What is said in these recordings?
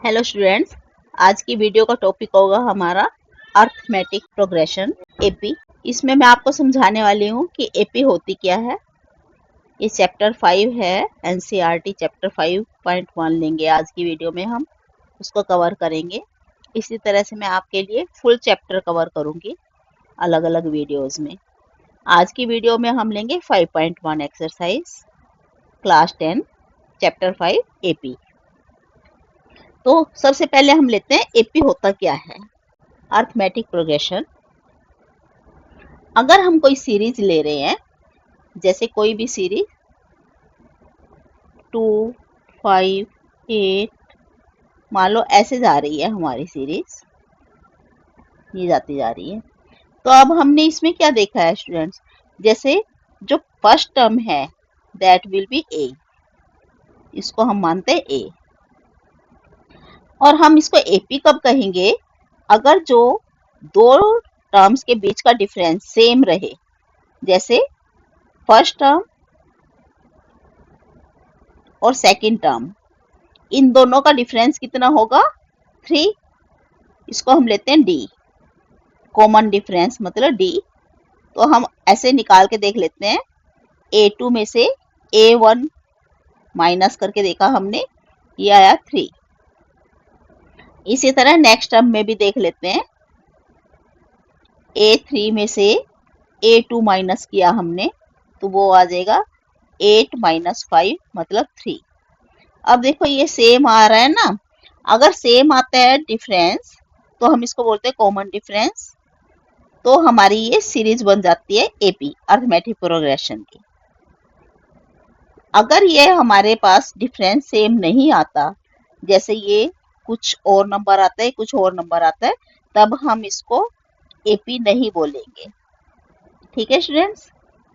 Hello students, आज की video का टॉपिक होगा हमारा अर्थमेटिक प्रोग्रेशन एपी। इसमें मैं आपको समझाने वाली हूँ कि एपी होती क्या है। ये चैप्टर 5 है, एनसीईआरटी चैप्टर 5.1 लेंगे आज की वीडियो में, हम उसको कवर करेंगे। इसी तरह से मैं आपके लिए फुल चैप्टर कवर करूँगी अलग अलग वीडियोज़ में। आज की वीडियो में हम लेंगे 5.1 एक्सरसाइज क्लास 10 चैप्टर 5 एपी। तो सबसे पहले हम लेते हैं एपी होता क्या है। अर्थमेटिक प्रोग्रेशन, अगर हम कोई सीरीज ले रहे हैं, जैसे कोई भी सीरीज 2, 5, 8, मान लो ऐसे जा रही है हमारी सीरीज, ये जाती जा रही है। तो अब हमने इसमें क्या देखा है स्टूडेंट्स, जैसे जो फर्स्ट टर्म है दैट विल बी ए, इसको हम मानते हैं ए, और हम इसको एपी कब कहेंगे, अगर जो दो टर्म्स के बीच का डिफरेंस सेम रहे। जैसे फर्स्ट टर्म और सेकंड टर्म, इन दोनों का डिफरेंस कितना होगा, 3। इसको हम लेते हैं डी, कॉमन डिफरेंस मतलब डी। तो हम ऐसे निकाल के देख लेते हैं, A2 में से A1 माइनस करके देखा हमने, ये आया 3। इसी तरह नेक्स्ट टर्म में भी देख लेते हैं, A3 में से A2 माइनस किया हमने, तो वो आ जाएगा 8 माइनस 5 मतलब 3। अब देखो ये सेम आ रहा है ना, अगर सेम आता है डिफरेंस तो हम इसको बोलते हैं कॉमन डिफरेंस। तो हमारी ये सीरीज बन जाती है एपी, अर्थमेटिक प्रोग्रेशन की। अगर ये हमारे पास डिफरेंस सेम नहीं आता, जैसे ये कुछ और नंबर आता है कुछ और नंबर आता है, तब हम इसको एपी नहीं बोलेंगे। ठीक है स्टूडेंट्स,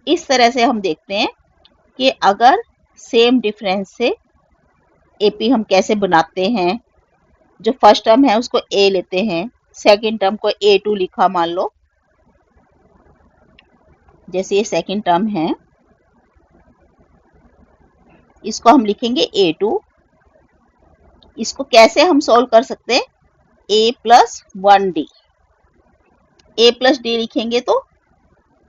इस तरह से हम देखते हैं कि अगर सेम डिफरेंस से एपी हम कैसे बनाते हैं। जो फर्स्ट टर्म है उसको ए लेते हैं, सेकंड टर्म को A2 लिखा मान लो, जैसे ये सेकंड टर्म है, इसको हम लिखेंगे A2। इसको कैसे हम सॉल्व कर सकते हैं, A plus 1D, A plus D लिखेंगे तो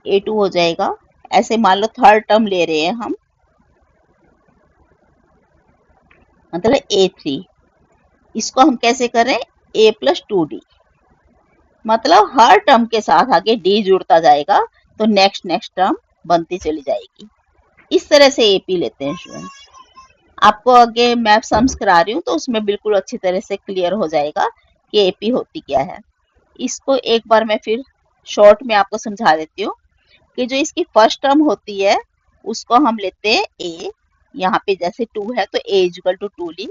A2 हो जाएगा। ऐसे मान लो थर्ड टर्म ले रहे हैं हम, मतलब A3, इसको हम कैसे करें, A प्लस 2D, मतलब हर टर्म के साथ आगे D जुड़ता जाएगा तो नेक्स्ट टर्म बनती चली जाएगी। इस तरह से एपी लेते हैं स्टूडेंट्स। आपको आगे मैं सम्स करा रही हूँ तो उसमें बिल्कुल अच्छी तरह से क्लियर हो जाएगा कि एपी होती क्या है। इसको एक बार मैं फिर शॉर्ट में आपको समझा देती हूँ कि जो इसकी फर्स्ट टर्म होती है उसको हम लेते हैं ए, यहाँ पे जैसे 2 है तो ए इक्वल टू 2 ली,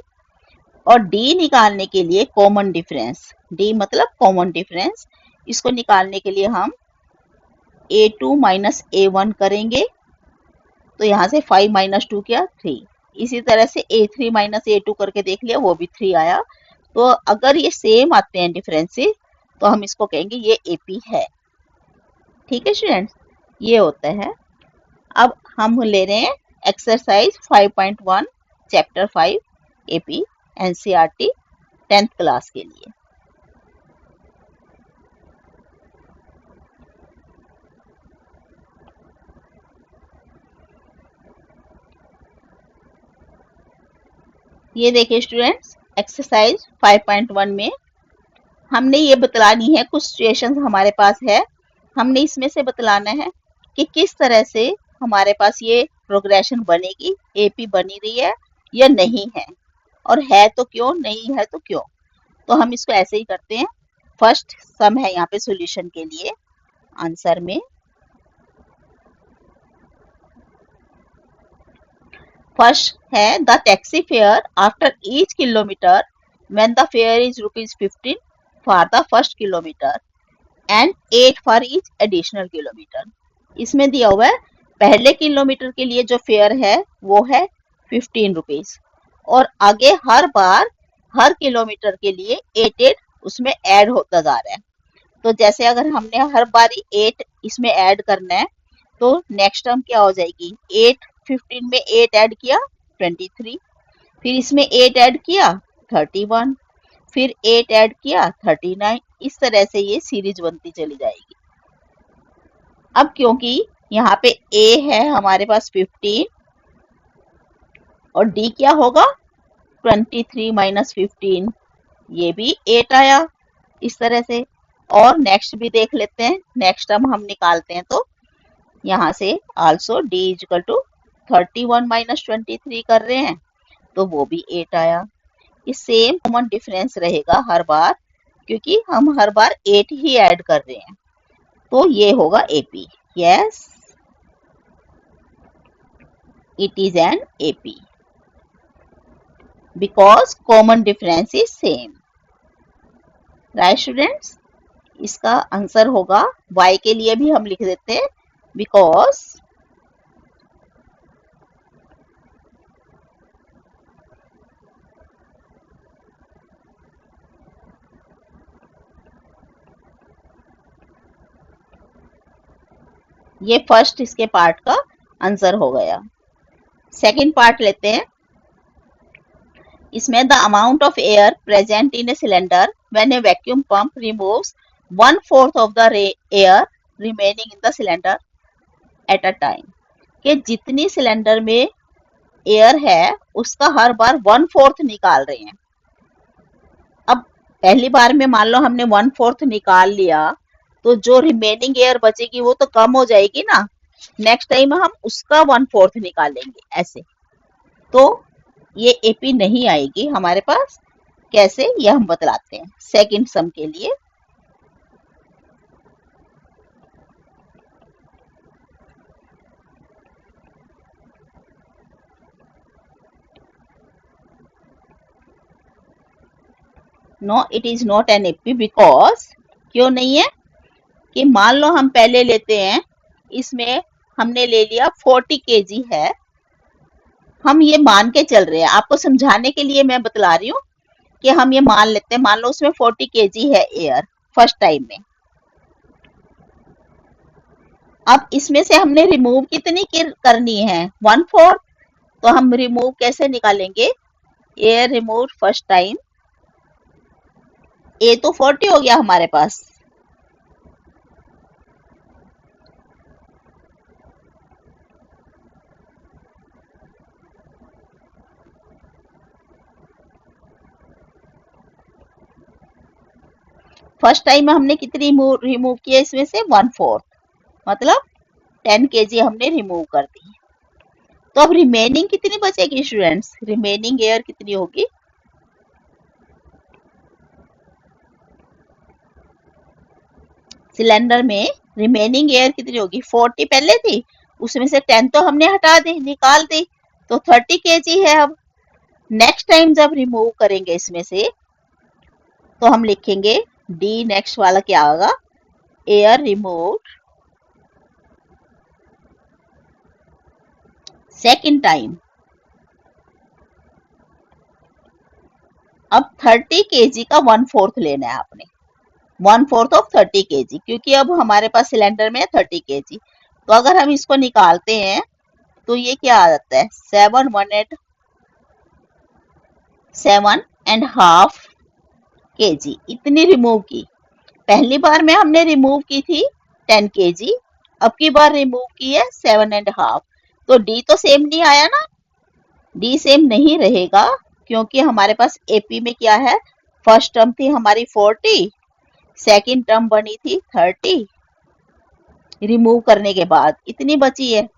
और डी निकालने के लिए कॉमन डिफरेंस, डी मतलब कॉमन डिफरेंस, इसको निकालने के लिए हम A2 माइनस A1 करेंगे। तो यहाँ से 5 माइनस 2 क्या, 3। इसी तरह से A3 माइनस A2 करके देख लिया, वो भी 3 आया। तो अगर ये सेम आते हैं डिफरेंसेस तो हम इसको कहेंगे ये एपी है। ठीक है स्टूडेंट्स, ये होता है। अब हम ले रहे हैं exercise 5.1 chapter 5 AP NCERT 10th class के लिए। ये देखिए स्टूडेंट्स, एक्सरसाइज 5.1 में हमने ये बतलानी है, कुछ सिचुएशंस हमारे पास है, हमने इसमें से बतलाना है कि किस तरह से हमारे पास ये प्रोग्रेशन बनेगी, एपी बनी रही है या नहीं है, और है तो क्यों, नहीं है तो क्यों। तो हम इसको ऐसे ही करते हैं। फर्स्ट सम है यहाँ पे सॉल्यूशन के लिए आंसर में। फर्स्ट है the taxi fare after each kilometre when the fair is ₹15 for the first kilometre and 8 for each additional kilometre. इसमें दिया हुआ है पहले किलोमीटर के लिए जो फेयर है वो है ₹15, और आगे हर बार हर किलोमीटर के लिए 8 उसमें ऐड होता जा रहा है। तो जैसे अगर हमने हर बारी 8 इसमें ऐड करना है तो नेक्स्ट टर्म क्या हो जाएगी, 8 15 में 8 ऐड किया 23, फिर इसमें 8 ऐड किया 31, फिर 8 ऐड किया 39, इस तरह से ये सीरीज बनती चली जाएगी। अब क्योंकि यहाँ पे a है हमारे पास 15 और d क्या होगा 23 माइनस 15, ये भी 8 आया इस तरह से। और नेक्स्ट भी देख लेते हैं, नेक्स्ट टर्म हम निकालते हैं तो यहाँ से also d is equal to 31 minus 23 कर रहे हैं तो वो भी 8 आया। ये सेम कॉमन डिफरेंस रहेगा हर बार, क्योंकि हम हर बार 8 ही ऐड कर रहे हैं, तो ये होगा AP। Yes, it is an AP because common difference is same. Right students, इसका आंसर होगा y के लिए भी हम लिख देते हैं बिकॉज ये फर्स्ट इसके पार्ट का आंसर हो गया। सेकंड पार्ट लेते हैं। इसमें the amount of air present in a cylinder when A vacuum pump removes 1/4 of the air remaining in the cylinder at a time, कि जितनी सिलेंडर में एयर है उसका हर बार 1/4 निकाल रहे हैं। अब पहली बार में मान लो हमने 1/4 निकाल लिया तो जो रिमेनिंग एयर बचेगी वो तो कम हो जाएगी ना, नेक्स्ट टाइम हम उसका 1/4 निकालेंगे ऐसे, तो ये AP नहीं आएगी हमारे पास। कैसे, ये हम बतलाते हैं सेकंड सम के लिए। No, it is not an AP because, क्यों नहीं है, कि मान लो हम पहले लेते हैं, इसमें हमने ले लिया 40 kg है, हम ये मान के चल रहे हैं, आपको समझाने के लिए मैं बतला रही हूँ कि हम ये मान लेते हैं, मान लो उसमें 40 kg है एयर फर्स्ट टाइम में। अब इसमें से हमने रिमूव कितनी करनी है 1/4, तो हम रिमूव कैसे निकालेंगे, एयर रिमूव फर्स्ट टाइम, ए तो 40 हो गया हमारे पास, फर्स्ट टाइम में हमने कितनी रिमूव किया इसमें से 1/4, मतलब 10 kg हमने रिमूव कर दी। तो अब रिमेनिंग कितनी बचेगी स्टूडेंट्स, रिमेनिंग एयर कितनी होगी, सिलेंडर में रिमेनिंग एयर कितनी होगी, 40 पहले थी, उसमें से 10 तो हमने हटा दी, निकाल दी, तो 30 kg है। अब नेक्स्ट टाइम जब रिमूव करेंगे इसमें से तो हम लिखेंगे D, नेक्स्ट वाला क्या होगा, एयर रिमूव सेकंड टाइम। अब 30 kg का 1/4 लेना है आपने, 1/4 ऑफ 30 kg, क्योंकि अब हमारे पास सिलेंडर में 30 kg, तो अगर हम इसको निकालते हैं तो ये क्या आ जाता है 7.5 kg, इतनी रिमूव की। पहली बार में हमने रिमूव की थी 10 kg, अब की बार रिमूव की है 7.5, तो D तो सेम नहीं आया ना, D सेम नहीं रहेगा, क्योंकि हमारे पास AP में क्या है, फर्स्ट टर्म थी हमारी 40, सेकंड टर्म बनी थी 30, रिमूव करने के बाद इतनी बची है,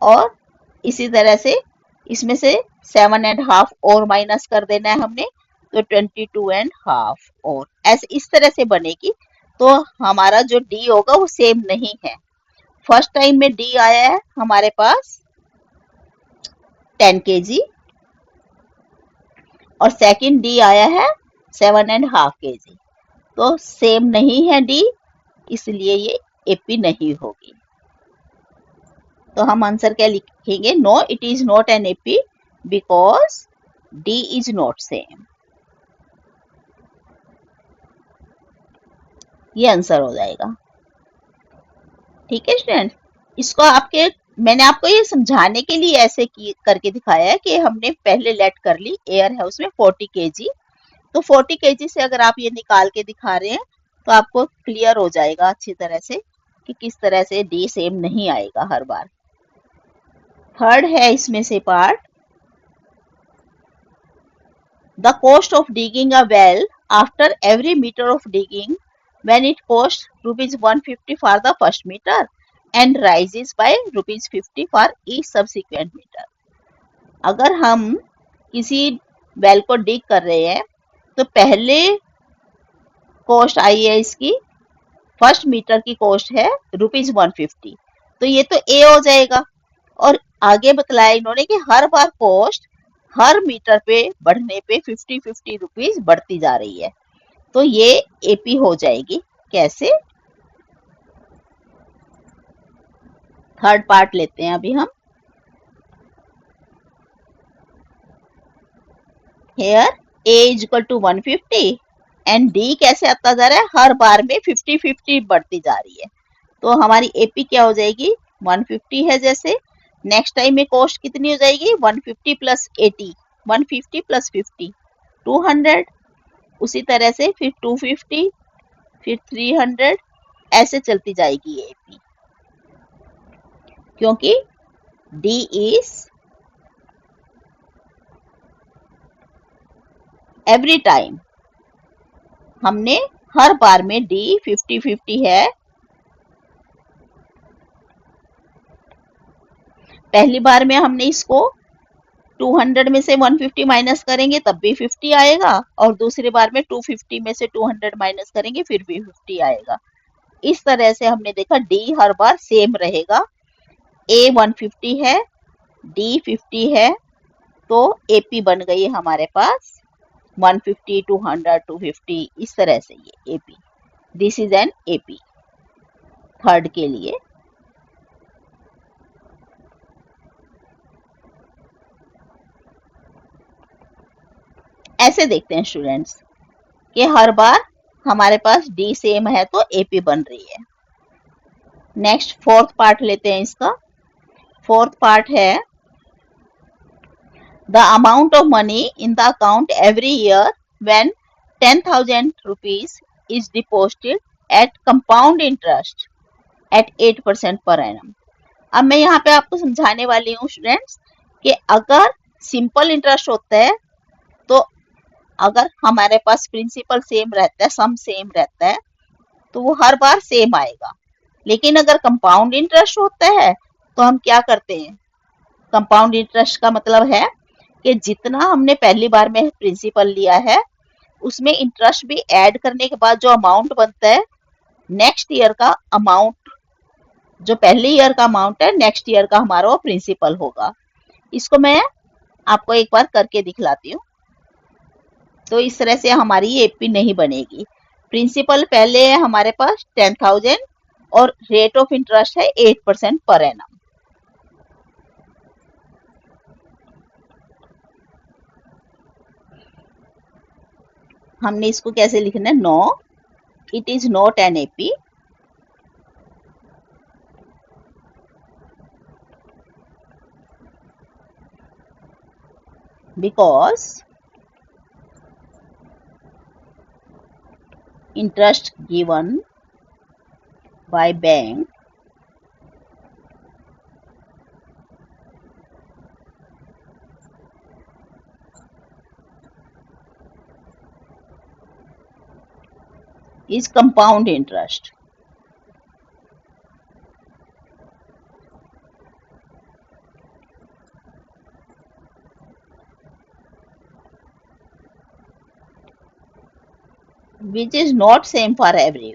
और इसी तरह से इसमें से 7.5 और माइनस कर देना है हमने, तो 22.5 और ऐसे इस तरह से बनेगी। तो हमारा जो D होगा वो सेम नहीं है, फर्स्ट टाइम में D आया है हमारे पास 10 kg और सेकंड D आया है 7.5 kg, तो सेम नहीं है D, इसलिए ये AP नहीं होगी। तो हम आंसर क्या लिखेंगे, no it is not an AP because D is not same, ये आंसर हो जाएगा। ठीक है स्टूडेंट, इसको मैंने आपको ये समझाने के लिए ऐसे करके दिखाया है कि हमने पहले लेट कर ली, एयर है उसमें 40 kg, तो 40 kg से अगर आप ये निकाल के दिखा रहे हैं तो आपको क्लियर हो जाएगा अच्छी तरह से कि किस तरह से डी सेम नहीं आएगा हर बार। थर्ड है इसमें से part, the cost of digging a well after every metre of digging when it costs rupees 150 for the first meter and rises by rupees 50 for each subsequent meter। अगर हम किसी well को डिग कर रहे हैं तो पहले कॉस्ट आई है इसकी, फर्स्ट मीटर की कॉस्ट है रुपीज 150, तो ये तो ए हो जाएगा। और आगे बतलाया इन्होंने कि हर बार कॉस्ट हर मीटर पे बढ़ने पे 50-50 रुपीज बढ़ती जा रही है, तो ये एपी हो जाएगी। कैसे? थर्ड पार्ट लेते हैं अभी हम। Here A is equal to 150 and D कैसे आता जा रहा है, हर बार में 50-50 बढ़ती जा रही है, तो हमारी एपी क्या हो जाएगी 150 है। जैसे नेक्स्ट टाइम में कॉस्ट कितनी हो जाएगी 150 प्लस 80, 150 प्लस 50 200, उसी तरह से फिर 250 फिर 300, ऐसे चलती जाएगी एपी, क्योंकि डी इज एवरी टाइम, हमने हर बार में डी 50-50 है। पहली बार में हमने इसको 200 में से 150 माइनस करेंगे तब भी 50 आएगा, और दूसरी बार में 250 में से 200 माइनस करेंगे फिर भी 50 आएगा। इस तरह से हमने देखा डी हर बार सेम रहेगा। ए 150 है, डी 50 है, तो एपी बन गई है हमारे पास 150, 200, 250, इस तरह से ये AP, this is an AP third के लिए। ऐसे देखते हैं स्टूडेंट्स कि हर बार हमारे पास डी सेम है तो एपी बन रही है। नेक्स्ट फोर्थ पार्ट लेते हैं इसका। फोर्थ पार्ट है the amount of money in the account every year when 10,000 rupees is deposited at compound interest at 8% per annum। अब मैं यहाँ पे आपको समझाने वाली हूँ स्टूडेंट्स कि अगर सिंपल इंटरेस्ट होता है तो अगर हमारे पास प्रिंसिपल सेम रहता है, सम सेम रहता है, तो वो हर बार सेम आएगा। लेकिन अगर कंपाउंड इंटरेस्ट होता है तो हम क्या करते हैं, कंपाउंड इंटरेस्ट का मतलब है कि जितना हमने पहली बार में प्रिंसिपल लिया है उसमें इंटरेस्ट भी ऐड करने के बाद जो अमाउंट बनता है, नेक्स्ट ईयर का अमाउंट, जो पहले ईयर का अमाउंट है नेक्स्ट ईयर का हमारा वो प्रिंसिपल होगा। इसको मैं आपको एक बार करके दिखलाती हूँ। तो इस तरह से हमारी एपी नहीं बनेगी। प्रिंसिपल पहले है हमारे पास 10,000 और रेट ऑफ इंटरेस्ट है 8% पर एनम। हमने इसको कैसे लिखना है, no it is not an AP because interest given by bank is compound interest। which is not same for every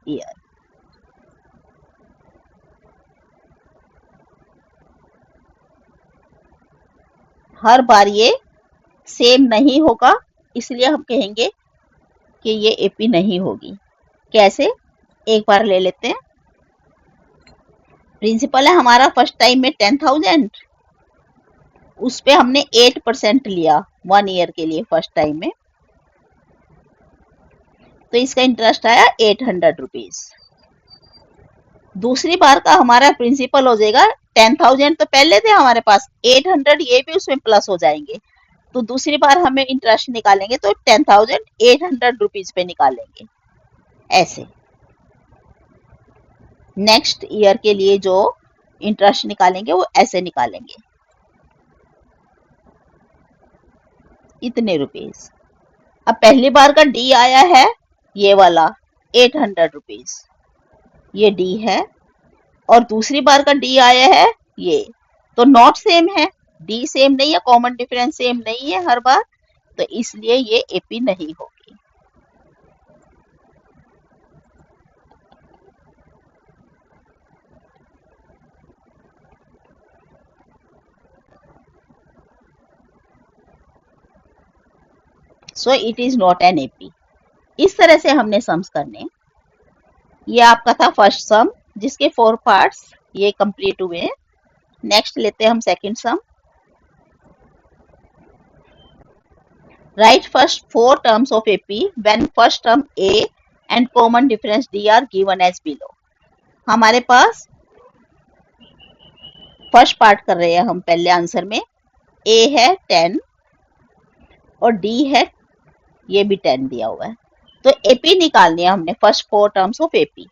year। हर बार ये सेम नहीं होगा, इसलिए हम कहेंगे कि ये एपी नहीं होगी। कैसे, एक बार ले लेते हैं। प्रिंसिपल है हमारा फर्स्ट टाइम में 10,000, उस पे हमने 8% लिया 1 ईयर के लिए फर्स्ट टाइम में, तो इसका इंटरेस्ट आया 800 रुपीज। दूसरी बार का हमारा प्रिंसिपल हो जाएगा 10,000 तो पहले थे हमारे पास, 800 ये भी उसमें प्लस हो जाएंगे, तो दूसरी बार हमें इंटरेस्ट निकालेंगे तो 10,800 रुपीज पे निकालेंगे। ऐसे नेक्स्ट ईयर के लिए जो इंटरेस्ट निकालेंगे वो ऐसे निकालेंगे, इतने रुपीज। अब पहली बार का डी आया है ये वाला 800 रुपीज, ये डी है, और दूसरी बार का डी आया है ये, तो नॉट सेम है, डी सेम नहीं है, कॉमन डिफरेंस सेम नहीं है हर बार, तो इसलिए ये एपी नहीं होगी। So it is not an AP. इस तरह से हमने सम्स करने। ये आपका था फर्स्ट सम जिसके 4 पार्ट्स ये कंप्लीट हुए। नेक्स्ट लेते हैं हम second sum. Right first 4 terms of AP when first term A and common difference D are given as below. हमारे पास फर्स्ट पार्ट कर रहे हैं हम पहले आंसर में। ए है 10 और डी है ये भी 10 दिया हुआ है, तो एपी निकालनी है हमने, फर्स्ट 4 टर्म्स ऑफ एपी।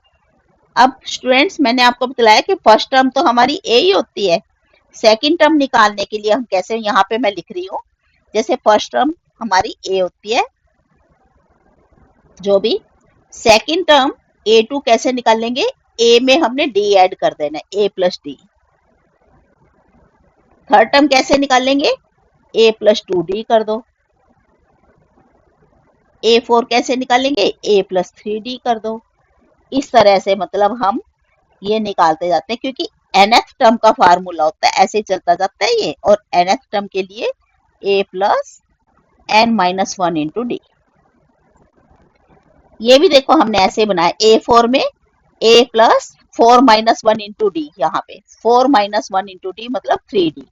अब स्टूडेंट्स मैंने आपको बताया कि फर्स्ट टर्म तो हमारी ए ही होती है। सेकंड टर्म निकालने के लिए हम कैसे, यहाँ पे मैं लिख रही हूँ, जैसे फर्स्ट टर्म हमारी ए होती है जो भी, सेकंड टर्म A2 कैसे निकालेंगे, ए में हमने डी ऐड कर देना है, ए प्लस डी। थर्ड टर्म कैसे निकालेंगे, ए प्लस 2D कर दो। A4 कैसे निकालेंगे, ए प्लस 3D कर दो। इस तरह से मतलब हम ये निकालते जाते हैं, क्योंकि nth टर्म का फार्मूला होता है, ऐसे चलता जाता है ये, और nth टर्म के लिए a plus n-1 into D. ये भी देखो हमने ऐसे बनाया, A4 में a प्लस 4-1 इंटू डी, यहाँ पे 4-1 इंटू डी मतलब 3D,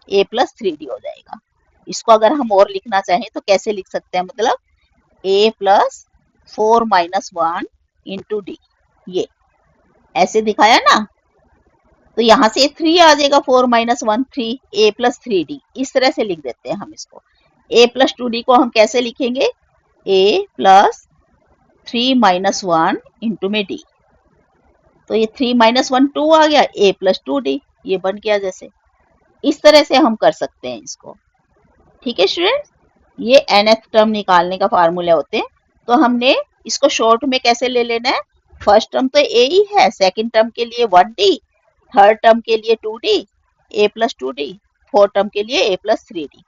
a प्लस 3D हो जाएगा। इसको अगर हम और लिखना चाहें तो कैसे लिख सकते हैं, मतलब a प्लस 4-1 इंटू डी, ये ऐसे दिखाया ना, तो यहाँ से 3 आ जाएगा, 4-1 3, a प्लस 3D, इस तरह से लिख देते हैं हम इसको। a प्लस 2D को हम कैसे लिखेंगे, a प्लस 3-1 इंटू में d, तो ये 3-1 2 आ गया, a प्लस 2D ये बन गया। जैसे इस तरह से हम कर सकते हैं इसको। ठीक है स्टूडेंट्स, ये nth टर्म निकालने का फार्मूला होते हैं। तो हमने इसको शॉर्ट में कैसे ले लेना है, फर्स्ट टर्म तो a ही है, सेकंड टर्म के लिए 1D, थर्ड टर्म के लिए 2D, a plus 2D, fourth term के लिए a प्लस 3D।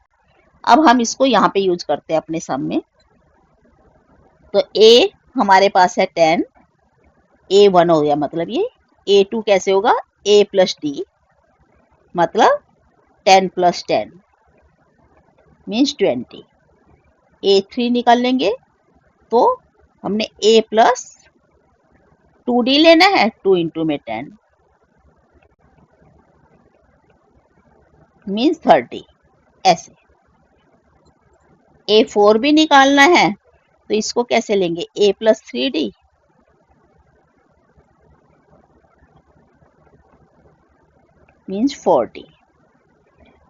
अब हम इसको यहाँ पे यूज करते हैं अपने सम में। तो a हमारे पास है 10, a1 हो गया, मतलब ये a2 कैसे होगा, a प्लस d मतलब 10 प्लस 10 मीन्स 20। a3 निकाल लेंगे तो हमने a प्लस 2D लेना है, 2 इंटू में 10 मीन्स 30। ऐसे A4 भी निकालना है, तो इसको कैसे लेंगे, a प्लस 3D मीन्स 40।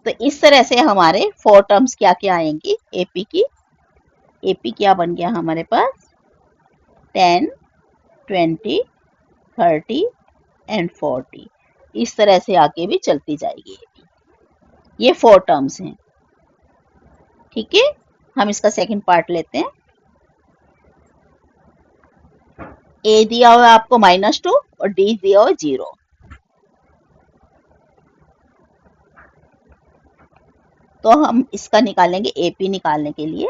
तो इस तरह से हमारे 4 टर्म्स क्या क्या आएंगी एपी की। एपी क्या बन गया हमारे पास, 10, 20, 30 एंड 40। इस तरह से आगे भी चलती जाएगी एपी। ये 4 टर्म्स हैं। ठीक है, हम इसका सेकंड पार्ट लेते हैं। ए दिया हुआ है आपको -2 और डी दिया हुआ 0। तो हम इसका निकालेंगे, एपी निकालने के लिए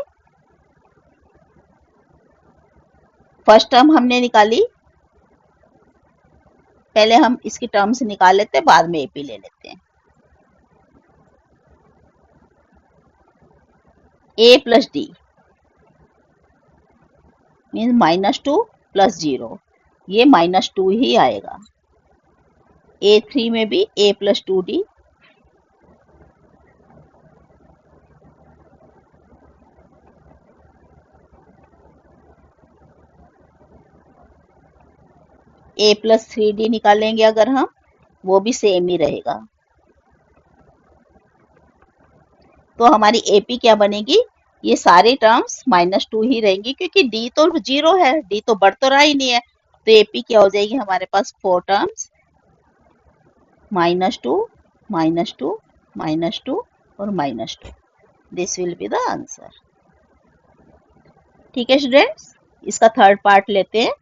फर्स्ट टर्म हमने निकाली, पहले हम इसकी टर्म्स निकाल लेते हैं, बाद में एपी ले लेते हैं। ए प्लस डी मीन्स -2 प्लस 0, ये -2 ही आएगा। A3 में भी a plus 2D a plus 3D निकालेंगे अगर हम, वो भी सेम ही रहेगा। तो हमारी एपी क्या बनेगी, ये सारी टर्म्स -2 ही रहेंगी क्योंकि डी तो 0 है, डी तो बढ़ तो रहा ही नहीं है। तो एपी क्या हो जाएगी हमारे पास 4 टर्म्स -2 -2 -2 और -2। This will be the answer. ठीक है स्टूडेंट्स, इसका थर्ड पार्ट लेते हैं।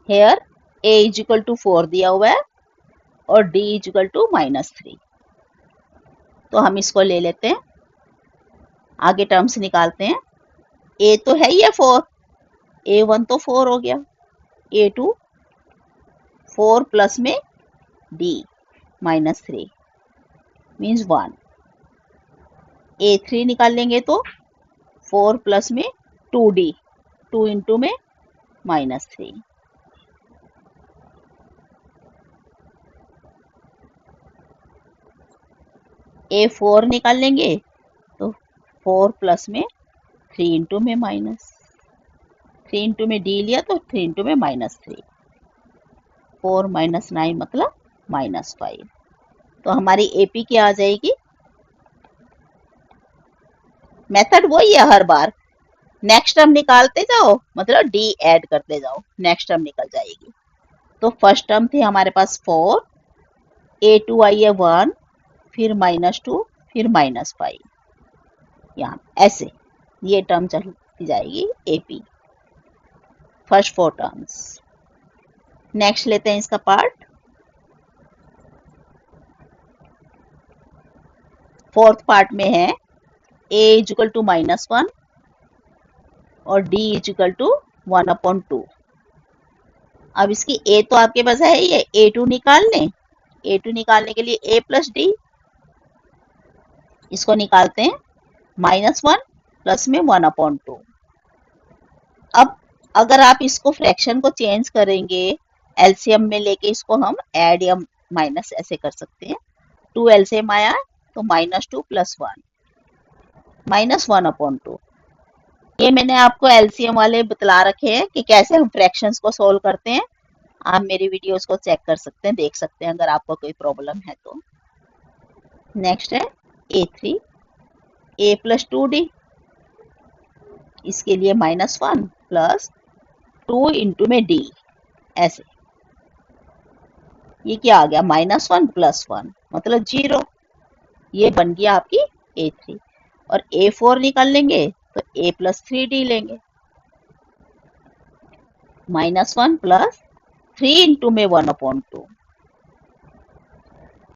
Here a is equal to 4 दिया हुआ है और d इज इक्वल टू -3। तो हम इसको ले लेते हैं, आगे टर्म्स निकालते हैं। a तो है ही है 4, a1 तो 4 हो गया, a2 4 प्लस में d -3 मीन्स 1। a3 निकाल लेंगे तो 4 प्लस में 2d, 2 इंटू में -3। a4 निकाल लेंगे तो 4 प्लस में 3 इंटू में -3 इंटू में d लिया तो 3 इंटू में -3, 4 -9 मतलब -5। तो हमारी एपी क्या आ जाएगी, मेथड वही है हर बार, नेक्स्ट टर्म निकालते जाओ मतलब डी ऐड करते जाओ, नेक्स्ट टर्म निकल जाएगी। तो फर्स्ट टर्म थी हमारे पास 4, a2 आई है 1, फिर -2, फिर -5, यहाँ ऐसे ये टर्म चलती जाएगी एपी, फर्स्ट 4 टर्म्स। नेक्स्ट लेते हैं इसका पार्ट। फोर्थ पार्ट में है a इज इक्वल टू -1 और d इज इक्वल टू 1/2। अब इसकी a तो आपके पास है ही है, a2 निकाल लें। a2 निकालने के लिए a प्लस डी, इसको निकालते हैं -1 प्लस में 1/2। अब अगर आप इसको फ्रैक्शन को चेंज करेंगे, एलसीएम में लेके इसको हम ऐड या माइनस ऐसे कर सकते हैं। 2 एलसीएम आया तो -2 प्लस 1 -1/2। ये मैंने आपको एलसीएम वाले बतला रखे हैं कि कैसे हम फ्रैक्शंस को सोल्व करते हैं। आप मेरी वीडियोस को चेक कर सकते हैं, देख सकते हैं अगर आपको कोई प्रॉब्लम है तो। नेक्स्ट है a3, a प्लस 2d, इसके लिए -1 प्लस 2 इंटू में d, ऐसे। ये क्या आ गया, -1 प्लस 1 मतलब 0। ये बन गया आपकी a3। और a4 निकाल लेंगे तो a प्लस 3d लेंगे, -1 प्लस 3 इंटू में 1/2,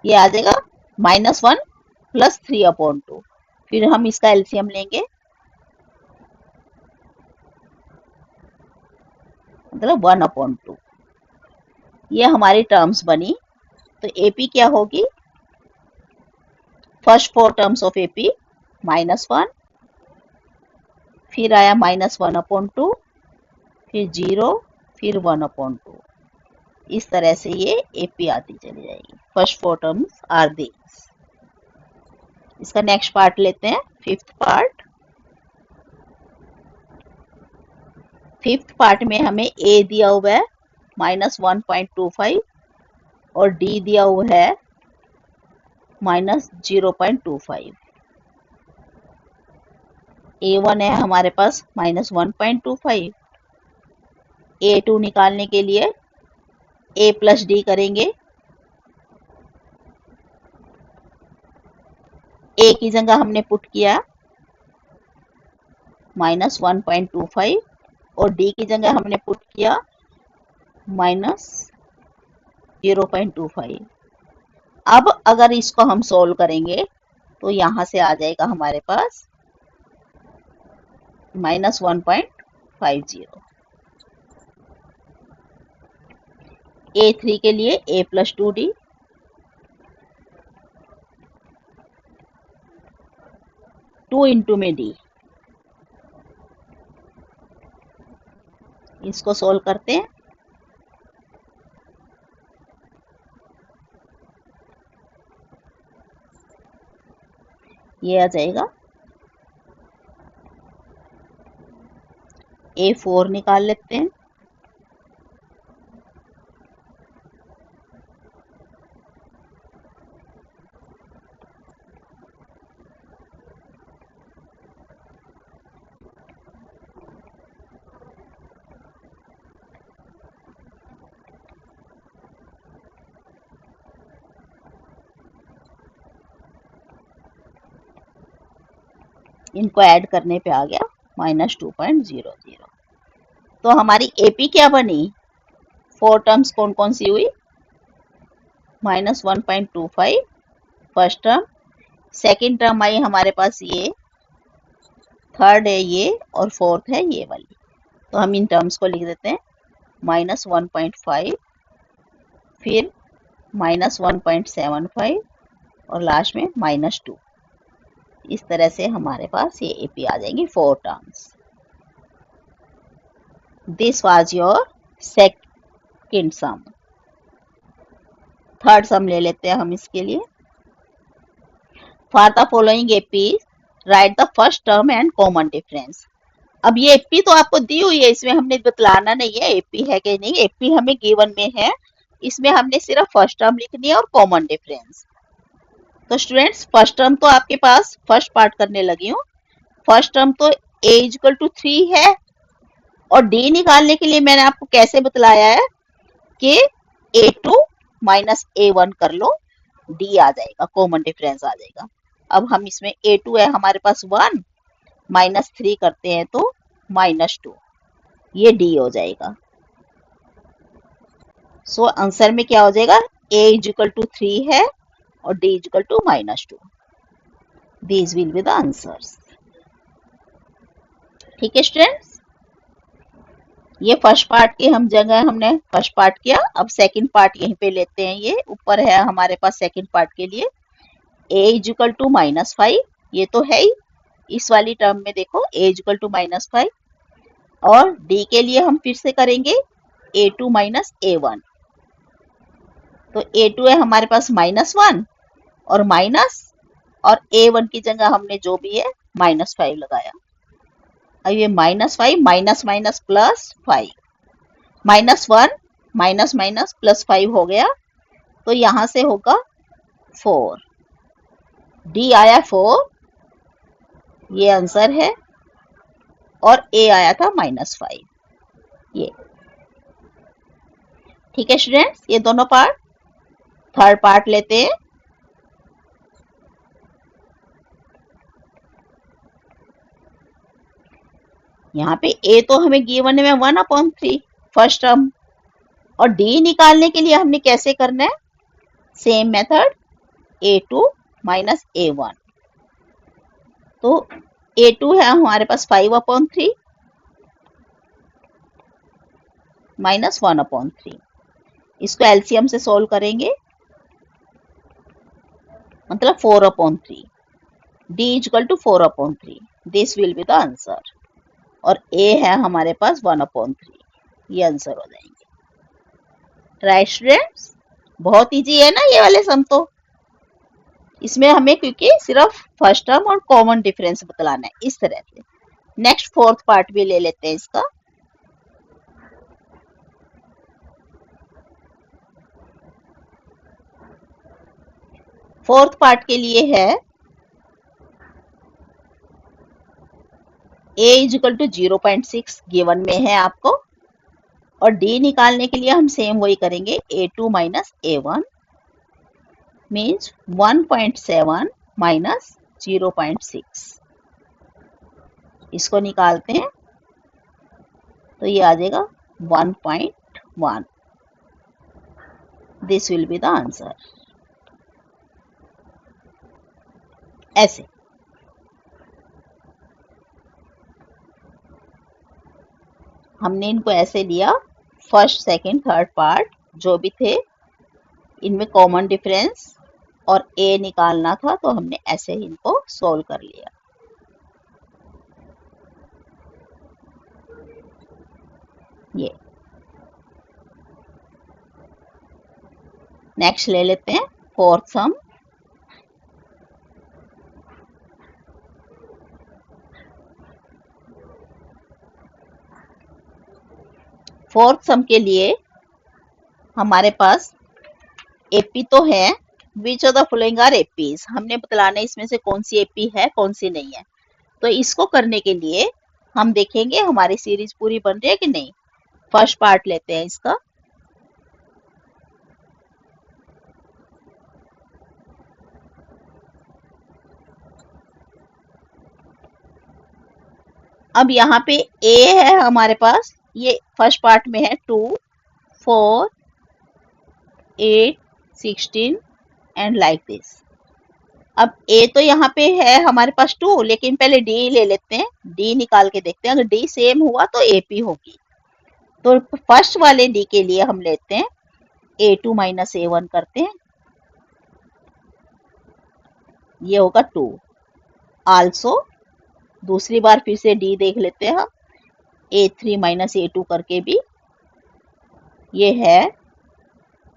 ये आ जाएगा -1 प्लस 3/2। फिर हम इसका एलसीएम लेंगे मतलब 1/2। ये हमारी टर्म्स बनी। तो एपी क्या होगी, फर्स्ट 4 टर्म्स ऑफ एपी -1, फिर आया -1/2, फिर 0, फिर 1/2। इस तरह से ये एपी आती चली जाएगी। First 4 terms are these. इसका नेक्स्ट पार्ट लेते हैं, फिफ्थ पार्ट। फिफ्थ पार्ट में हमें ए दिया हुआ है -1.25 और डी दिया हुआ है -0.25। A1 है हमारे पास -1.25। A2 निकालने के लिए A प्लस डी करेंगे, A की जगह हमने पुट किया -1.25 और D की जगह हमने पुट किया -0.25। अब अगर इसको हम सोल्व करेंगे तो यहां से आ जाएगा हमारे पास -1.50। A3 के लिए A plus 2D, two into में D, इसको सोल्व करते हैं। ये आ जाएगा, A4 निकाल लेते हैं, इनको ऐड करने पे आ गया -2.00। तो हमारी एपी क्या बनी? 4 टर्म्स कौन कौन सी हुई? -1.25 फर्स्ट टर्म, सेकेंड टर्म आई हमारे पास ये, थर्ड है ये, और फोर्थ है ये वाली। तो हम इन टर्म्स को लिख देते हैं -1.5, फिर -1.75 और लास्ट में -2। इस तरह से हमारे पास ये एपी आ जाएंगी 4 terms. This was your second some. Third सम ले लेते हैं हम इसके लिए। For the following AP right the first term and common difference. अब ये एपी तो आपको दी हुई है, इसमें हमने बतलाना नहीं है एपी है कि नहीं, एपी हमें गिवन में है, इसमें हमने सिर्फ फर्स्ट टर्म लिखनी है और कॉमन डिफरेंस। तो स्टूडेंट्स फर्स्ट टर्म तो आपके पास फर्स्ट पार्ट करने लगी हूँ। फर्स्ट टर्म तो a इक्वल टू 3 है, और d निकालने के लिए मैंने आपको कैसे बतलाया है कि a2 माइनस a1 कर लो, d आ जाएगा, कॉमन डिफरेंस आ जाएगा। अब हम इसमें a2 है हमारे पास 1, -3 करते हैं तो -2, ये d हो जाएगा। सो आंसर में क्या हो जाएगा? a इक्वल टू 3 है और d equal to -2। These will be the answers. ठीक है स्टूडेंट्स, ये फर्स्ट पार्ट की हम जगह हमने फर्स्ट पार्ट किया। अब सेकंड पार्ट यहीं पे लेते हैं, ये ऊपर है हमारे पास सेकंड पार्ट के लिए। a इक्वल टू -5, ये तो है ही, इस वाली टर्म में देखो a इक्वल टू -5, और d के लिए हम फिर से करेंगे a2 माइनस a1। तो a2 है हमारे पास -1 और माइनस, और a1 की जगह हमने जो भी है -5 लगाया। अब ये -5 माइनस माइनस +5, -1 माइनस माइनस +5 हो गया, तो यहां से होगा 4, d आया 4, ये आंसर है, और a आया था -5, ये। ठीक है स्टूडेंट्स, ये दोनों पार्ट। थर्ड पार्ट लेते हैं। यहाँ पे a तो हमें गिवन है 1/3 फर्स्ट टर्म, और d निकालने के लिए हमने कैसे करना है? Same method, a2 minus a1। तो a2 है हमारे पास 5/3 माइनस 1/3। इसको एलसीएम से सोल्व करेंगे, मतलब 4/3। d equal to 4/3, this will be the answer. और a है हमारे पास 1/3, ये आंसर हो जाएंगे। राइट स्टूडेंट्स, बहुत इजी है ना ये वाले सम तो। इसमें हमें क्योंकि सिर्फ फर्स्ट टर्म और कॉमन डिफरेंस बतलाना है, इस तरह से। नेक्स्ट फोर्थ पार्ट भी ले लेते हैं इसका। फोर्थ पार्ट के लिए है a इक्वल टू 0.6 गिवन में है आपको, और d निकालने के लिए हम सेम वही करेंगे, a2 minus a1 means 1.7 minus 0.6। इसको निकालते हैं तो ये आ जाएगा 1.1। This will be the answer. ऐसे हमने इनको ऐसे लिया, फर्स्ट सेकंड थर्ड पार्ट जो भी थे, इनमें कॉमन डिफरेंस और a निकालना था, तो हमने ऐसे ही इनको सोल्व कर लिया। ये नेक्स्ट ले लेते हैं फोर्थ सम। फोर्थ सम के लिए हमारे पास एपी तो है, which of the following are APs, हमने बतलाना है इसमें से कौन सी एपी है कौन सी नहीं है। तो इसको करने के लिए हम देखेंगे हमारी सीरीज पूरी बन रही है कि नहीं। फर्स्ट पार्ट लेते हैं इसका। अब यहाँ पे ए है हमारे पास, ये फर्स्ट पार्ट में है 2, 4, 8, 16 एंड लाइक दिस। अब ए तो यहाँ पे है हमारे पास 2, लेकिन पहले डी ले लेते हैं, डी निकाल के देखते हैं, अगर डी सेम हुआ तो एपी होगी। तो फर्स्ट वाले डी के लिए हम लेते हैं A2 माइनस A1 करते हैं, ये होगा 2। आल्सो दूसरी बार फिर से डी देख लेते हैं हम, A3 माइनस A2 करके भी, ये है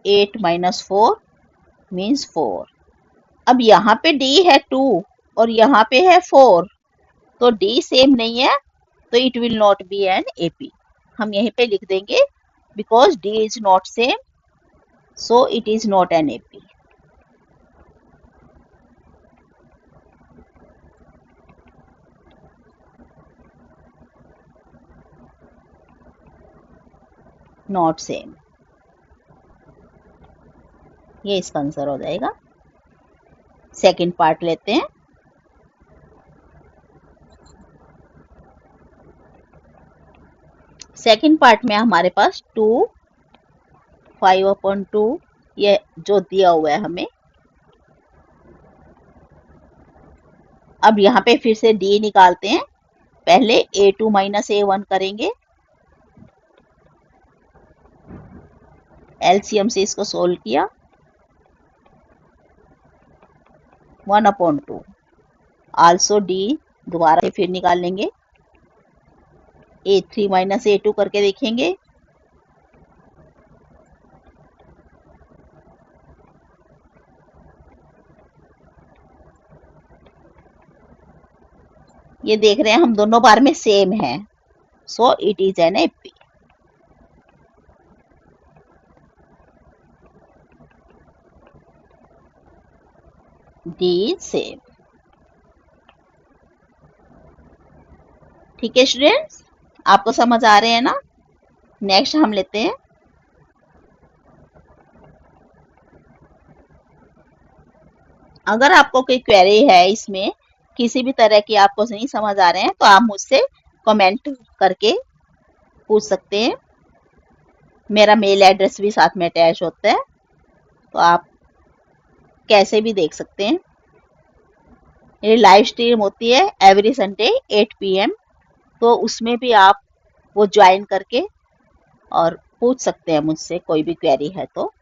8 माइनस 4 मीन्स 4। अब यहाँ पे डी है 2 और यहाँ पे है 4, तो डी सेम नहीं है, तो it will not be an AP. हम यहीं पे लिख देंगे because D is not same, so it is not an AP. Not same, ये इसका आंसर हो जाएगा। सेकंड पार्ट लेते हैं। सेकंड पार्ट में हमारे पास 2, 5/2 ये जो दिया हुआ है हमें। अब यहाँ पे फिर से डी निकालते हैं, पहले A2 माइनस A1 करेंगे, एलसीएम से इसको सोल्व किया, 1/2। आल्सो डी दोबारा से फिर निकाल लेंगे, A3 माइनस A2 करके देखेंगे, ये देख रहे हैं हम दोनों बार में सेम है, so it is an AP. D is same. ठीक है स्टूडेंट्स, आपको समझ आ रहे हैं ना? नेक्स्ट हम लेते हैं अगर आपको कोई क्वेरी है इसमें, किसी भी तरह की आपको नहीं समझ आ रहे हैं, तो आप मुझसे कमेंट करके पूछ सकते हैं। मेरा मेल एड्रेस भी साथ में अटैच होता है, तो आप कैसे भी देख सकते हैं। मेरी लाइव स्ट्रीम होती है एवरी संडे 8 PM, तो उसमें भी आप वो ज्वाइन करके और पूछ सकते हैं मुझसे, कोई भी क्वेरी है तो।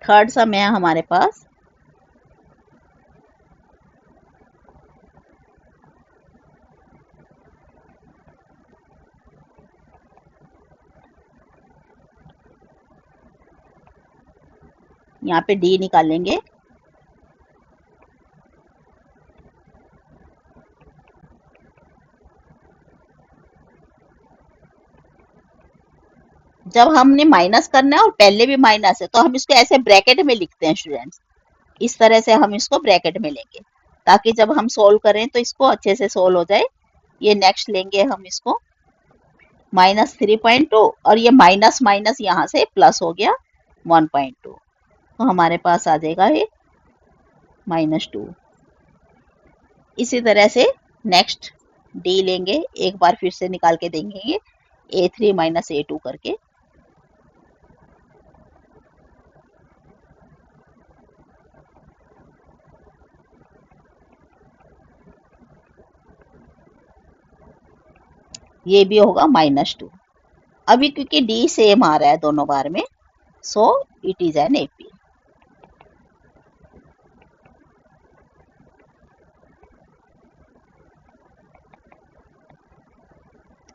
थर्ड सम है हमारे पास, यहाँ पे डी निकालेंगे, जब हमने माइनस करना है और पहले भी माइनस है, तो हम इसको ऐसे ब्रैकेट में लिखते हैं स्टूडेंट्स। इस तरह से हम इसको ब्रैकेट में लेंगे, ताकि जब हम सोल्व करें तो इसको अच्छे से सोल्व हो जाए। ये नेक्स्ट लेंगे हम इसको, -3.2, और ये माइनस माइनस यहाँ से प्लस हो गया 1.2, तो हमारे पास आ जाएगा ये -2। इसी तरह से नेक्स्ट डी लेंगे, एक बार फिर से निकाल के देंगे A3 माइनस A2 करके, ये भी होगा -2। अभी क्योंकि डी सेम आ रहा है दोनों बार में, so it is an AP.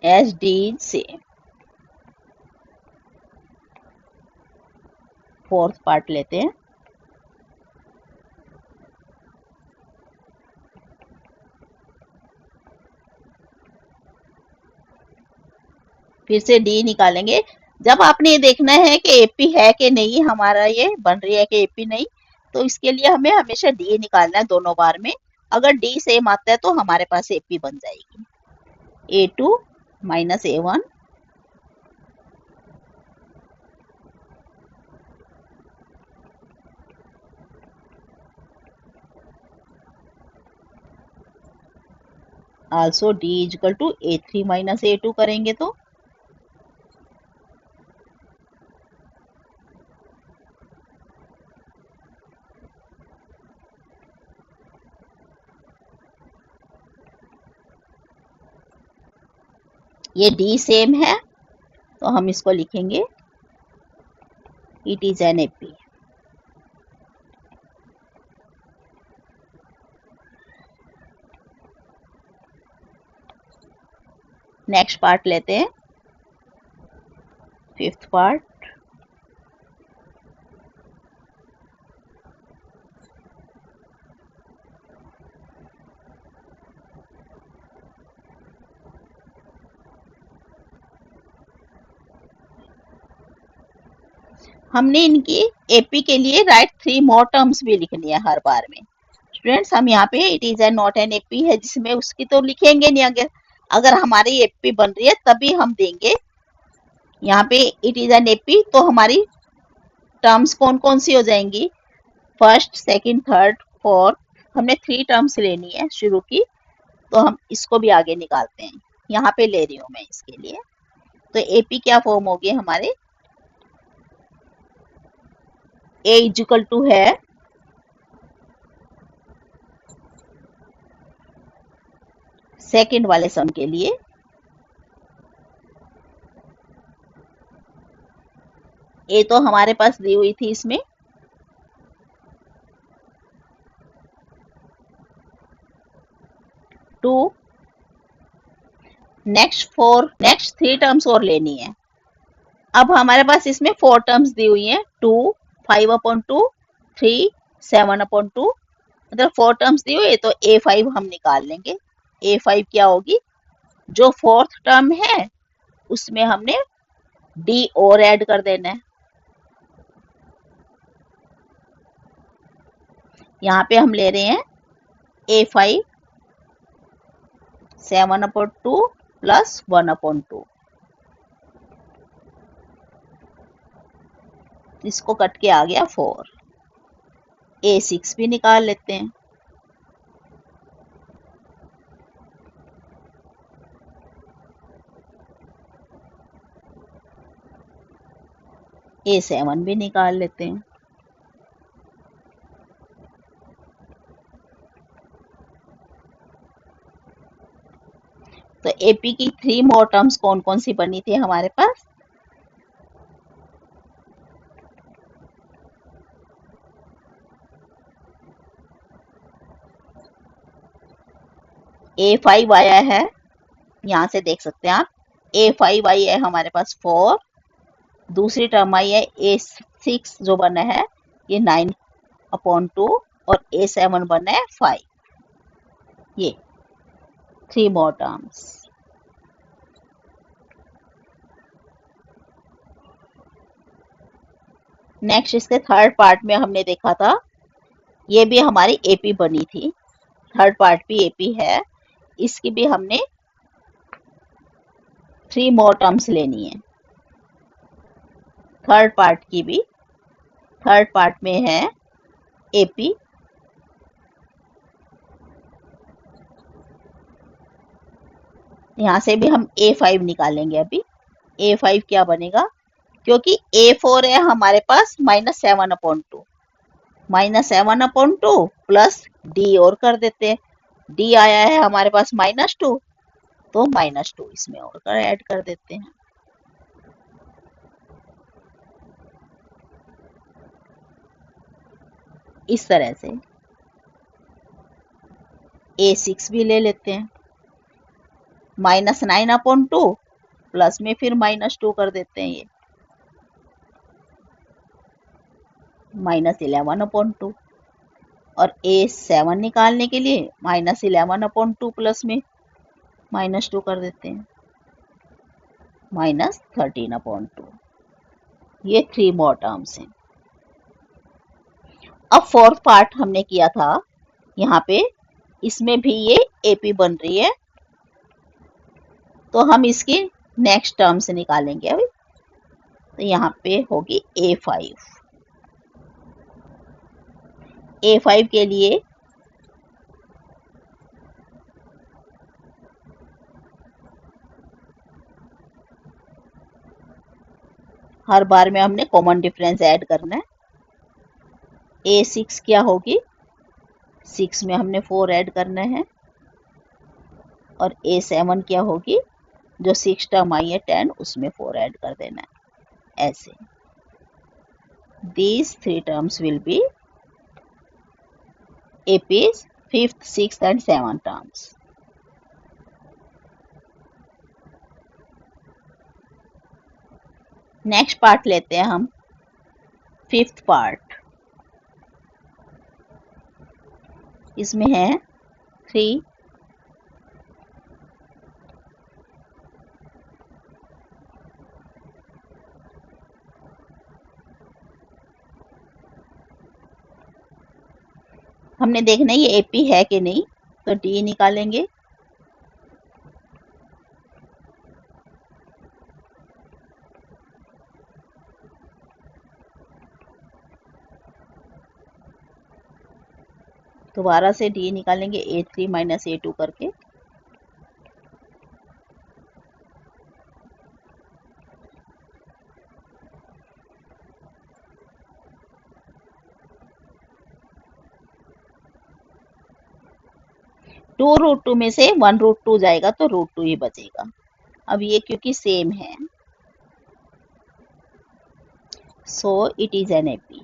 S D is same. Fourth part लेते हैं, फिर से डी निकालेंगे। जब आपने ये देखना है कि एपी है कि नहीं, हमारा ये बन रही है कि एपी नहीं, तो इसके लिए हमें हमेशा डी निकालना है दोनों बार में। अगर डी सेम आता है तो हमारे पास एपी बन जाएगी। A2 minus A1, also D is equal to A3 minus A2 करेंगे तो ये डी सेम है, तो हम इसको लिखेंगे it is an AP. Next part लेते हैं, फिफ्थ पार्ट। हमने इनकी एपी के लिए राइट 3 मोर टर्म्स भी लिखनी है हर बार में। स्टूडेंट्स, हम यहाँ पे it is an not an AP है जिसमें उसकी तो लिखेंगे नहीं, अगर अगर हमारी एपी बन रही है तभी हम देंगे। यहाँ पे इट इज एन एपी तो हमारी टर्म्स कौन कौन सी हो जाएंगी, फर्स्ट, सेकंड, थर्ड, फोर्थ। हमने 3 टर्म्स लेनी है शुरू की, तो हम इसको भी आगे निकालते हैं। यहाँ पे ले रही हूँ मैं इसके लिए। तो एपी क्या फॉर्म होगी हमारे, ए इक्वल टू है सेकंड वाले सम के लिए ए तो हमारे पास दी हुई थी इसमें 2। नेक्स्ट 3 टर्म्स और लेनी है। अब हमारे पास इसमें 4 टर्म्स दी हुई हैं, 2, 5/2, 3, 7/2। मतलब 4 टर्म्स दी हुई है तो A5 हम निकाल लेंगे। A5 क्या होगी, जो फोर्थ टर्म है उसमें हमने D और ऐड कर देना है। यहाँ पे हम ले रहे हैं A5 7/2 प्लस 1/2। इसको कट के आ गया 4। A6 भी निकाल लेते हैं। A7 भी निकाल लेते हैं। तो एपी की 3 मोर टर्म्स कौन कौन सी बनी थी हमारे पास, A5 आया है, यहां से देख सकते हैं आप। A5 आई है हमारे पास 4। दूसरी टर्म आई है A6 जो बना है ये 9/2 और A7 बना है 5। ये 3 मोर टर्म्स। नेक्स्ट इसके थर्ड पार्ट में हमने देखा था, ये भी हमारी एपी बनी थी। थर्ड पार्ट भी एपी है, इसकी भी हमने 3 मोर टर्म्स लेनी है। थर्ड पार्ट की भी, थर्ड पार्ट में है एपी। यहां से भी हम A5 निकालेंगे अभी। A5 क्या बनेगा, क्योंकि A4 है हमारे पास -7/2, -7/2 प्लस D और कर देते हैं। D आया है हमारे पास -2, तो -2 इसमें और कर ऐड कर देते हैं। इस तरह से A6 भी ले लेते हैं, -9/2 प्लस में फिर -2 कर देते हैं, ये -11/2। और A7 निकालने के लिए -11/2 प्लस में -2 कर देते हैं, -13/2। ये 3 मोर टर्म्स हैं। अब फोर्थ पार्ट हमने किया था, यहाँ पे इसमें भी ये एपी बन रही है, तो हम इसकी नेक्स्ट टर्म्स निकालेंगे अभी। तो यहाँ पे होगी A5। A5 के लिए हर बार में हमने कॉमन डिफरेंस ऐड करना है। A6 क्या होगी, 6 में हमने 4 ऐड करना है, और A7 क्या होगी, जो 6 टर्म आई है 10, उसमें 4 ऐड कर देना है। ऐसे these 3 terms will be AP's 5th, 6th and 7th terms. Next part लेते हैं हम, 5th पार्ट। इसमें है 3, हमने देखना है ये AP है कि नहीं, तो D निकालेंगे। दोबारा से D निकालेंगे A3 माइनस A2 करके। टू रूट टू में से 1 रूट 2 जाएगा तो रूट 2 ही बचेगा। अब ये क्योंकि सेम है, so it is an AP।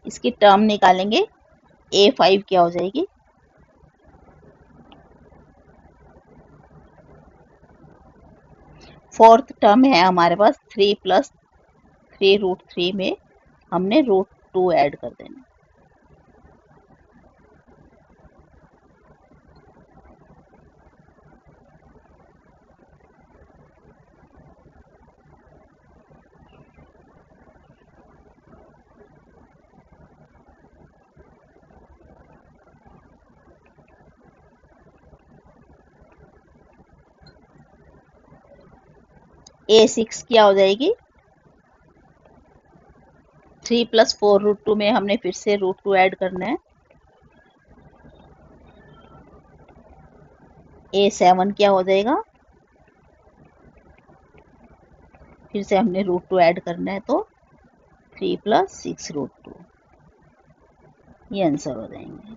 इसकी टर्म निकालेंगे, A5 क्या हो जाएगी, फोर्थ टर्म है हमारे पास 3 प्लस 3 रूट 3 में हमने रूट 2 ऐड कर देना। A6 क्या हो जाएगी, 3 प्लस 4 रूट 2 में हमने फिर से रूट 2 ऐड करना है। A7 क्या हो जाएगा, फिर से हमने रूट 2 ऐड करना है, तो 3 प्लस 6 रूट 2, ये आंसर हो जाएंगे।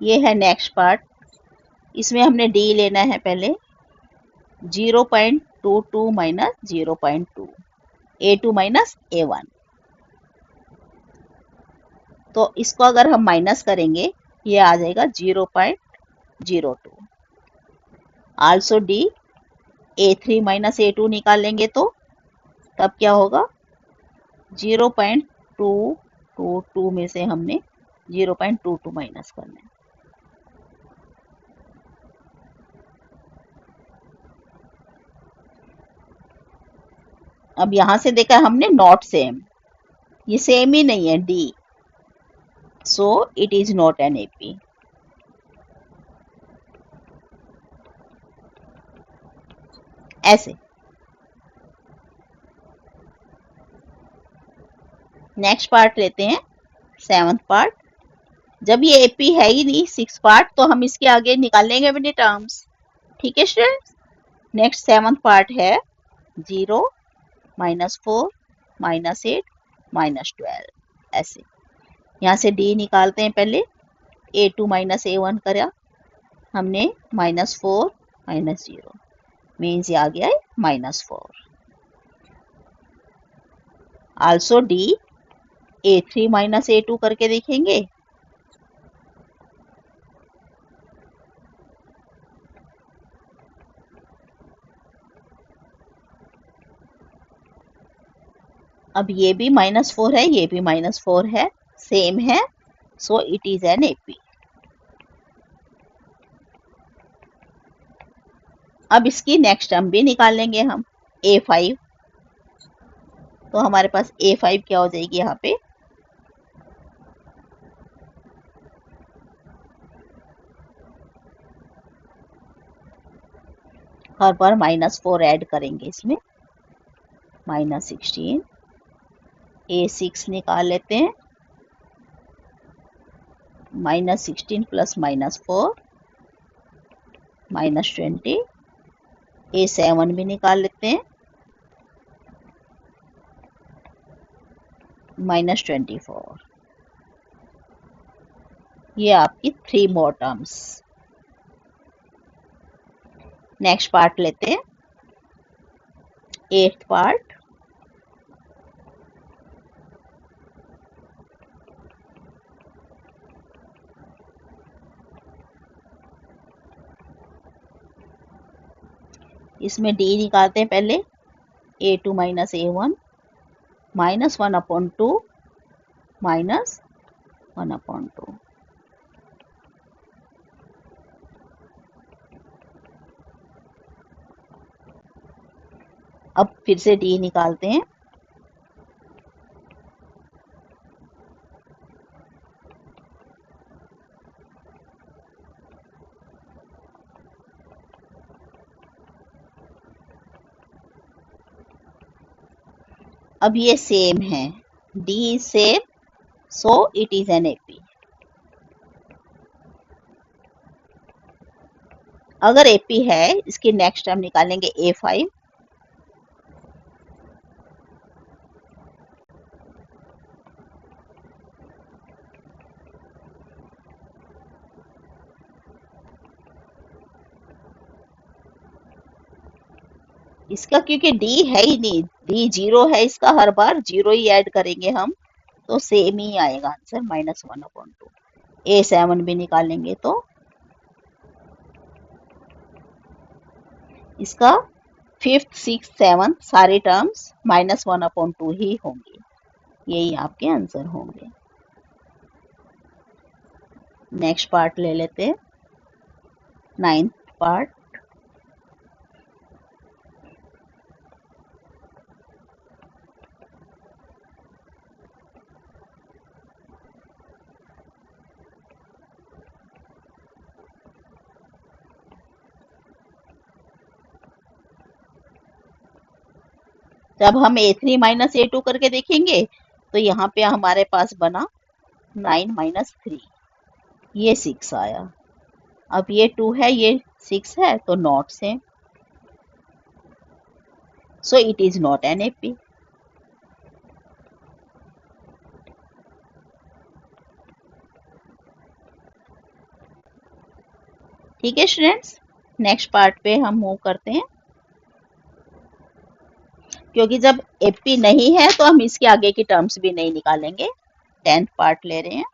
ये है नेक्स्ट पार्ट। इसमें हमने D लेना है पहले, 0.22 माइनस 0.2, A2 माइनस A1। तो इसको अगर हम माइनस करेंगे, ये आ जाएगा 0.02। Also D, A3 minus A2 निकालेंगे तो तब क्या होगा, 0.222 में से हमने 0.22 माइनस करना है। अब यहां से देखा हमने नॉट सेम, ये सेम ही नहीं है D, so it is not an AP। ऐसे नेक्स्ट पार्ट लेते हैं, 7th पार्ट। जब ये AP है ही नहीं 6 पार्ट, तो हम इसके आगे निकालेंगे भी नहीं टर्म्स। ठीक है स्टूडेंट्स। नेक्स्ट 7th पार्ट है 0 माइनस 4 माइनस 8 माइनस 12। ऐसे यहाँ से D निकालते हैं पहले, A2 माइनस A1 करा हमने, -4 माइनस 0 मीन्स ये आ गया है -4। Also D, A3 minus A2 करके देखेंगे, अब ये भी -4 है, ये भी -4 है, सेम है, so it is an AP। अब इसकी नेक्स्ट टर्म भी निकाल लेंगे हम, A5। तो हमारे पास A5 क्या हो जाएगी यहाँ पे, हर बार -4 ऐड करेंगे इसमें, -16, A6 निकाल लेते हैं, -16 प्लस -4 -20, A7 भी निकाल लेते हैं, -24। ये आपकी 3 मोर टर्म्स। नेक्स्ट पार्ट लेते हैं, 8th पार्ट। इसमें d निकालते हैं पहले, A2 माइनस A1 -1/2 -1/2। अब फिर से d निकालते हैं, अब ये सेम है, d is same, so it is an AP। अगर AP है, इसकी नेक्स्ट टर्म निकालेंगे A5, इसका क्योंकि d है ही नहीं, d 0 है, इसका हर बार 0 ही ऐड करेंगे हम, तो सेम ही आएगा आंसर, -1/2। A7 भी निकालेंगे तो इसका 5th, 6th, 7th सारे टर्म्स -1/2 ही होंगे, यही आपके आंसर होंगे। नेक्स्ट पार्ट ले लेते हैं, 9th पार्ट। जब हम A3 माइनस A2 करके देखेंगे तो यहाँ पे हमारे पास बना 9 माइनस 3, ये 6 आया। अब ये 2 है, ये 6 है, तो not same, so it is not an AP। ठीक है स्टूडेंट्स, नेक्स्ट पार्ट पे हम मूव करते हैं। क्योंकि जब AP नहीं है तो हम इसके आगे की टर्म्स भी नहीं निकालेंगे। 10th पार्ट ले रहे हैं।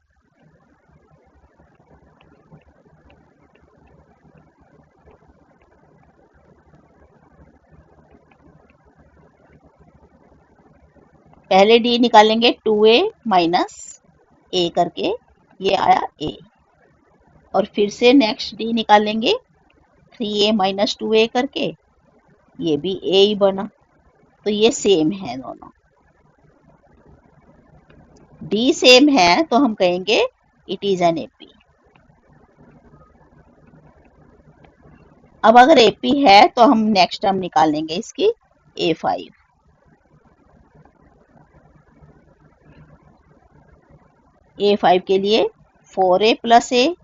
पहले D निकालेंगे 2A माइनस A करके, ये आया A, और फिर से नेक्स्ट D निकालेंगे 3A माइनस 2A करके, ये भी A ही बना, तो ये सेम है दोनों। D सेम है तो हम कहेंगे इट इज एन AP। अब अगर AP है तो हम नेक्स्ट टर्म निकालेंगे इसकी A5। A5 के लिए 4A प्लस A,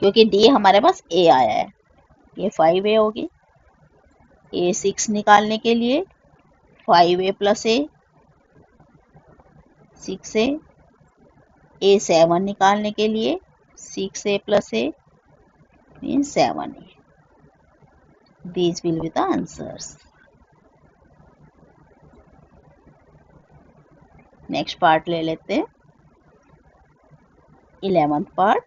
क्योंकि D हमारे पास A आया है, ये 5A होगी। A6 निकालने के लिए 5A plus A, 6A। A7 निकालने के लिए 6A plus A means 7A। These will be the answers. Next part ले लेते हैं, 11th पार्ट।